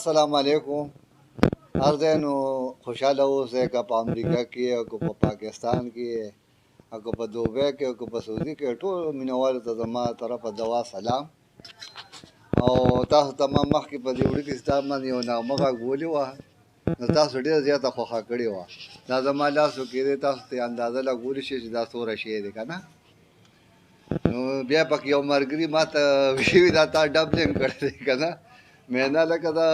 अस्सलाम वालेकुम। हर दिन खुशहाल ओसे का पे अमेरिका की है को पे पाकिस्तान की है को पे दुबई के को पे सऊदी के टोल मिनवाल ته زما طرفه دوا سلام او تاسو تمام مخ کې په دې وړي کې ستاسو باندې یو نامه غولې وه نو تاسو ډېره زیاته خوښه کړې وه دا زما لاسو کې دی تاسو ته اندازه لګولی شي چې دا څومره شی دی که نه نو بیا پکې یو ملګري ما ته ویلي دا تا ډبلینګ کړی دی که نه مې نه لکه دا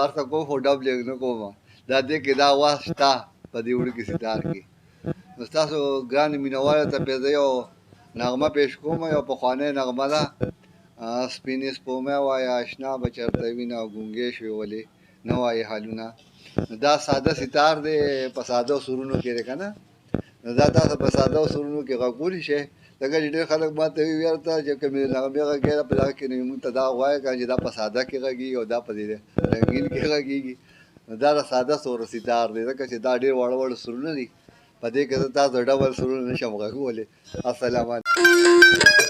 هر څه کوم خو ډبلینګ نه کوم دا دې کې دا وخت شته په دې وړي کې ستار کې نو ستاسو ګرانې مینهوالو ته پرې زه یو نغمه پیش کوم یو پخوانۍ نغمه ده سپینې سپومۍ وایه اشنا به چرته وینه او ګونګې شوې ولې نه وایي حالونه نو دا ساده ستار دی په ساده سرونو کې دی که نه نو دا تاسو په ساده سرونو کې غږولی شئ ځکه چې ډېر خلک ما ته وایي ورته چې کومې نغمې غږېږي په دغه کې نو مونږ ته دا وایه که چې دا په ساده کې غږېږي او دا په دې رنګین کې غږېږي نو دا د ساده سوره ستار دی ځکه چې دا ډېر واړه واړه سرونه دي په دې کې زه تاسو ډبل سرونه نشم غږولی السلام علیکم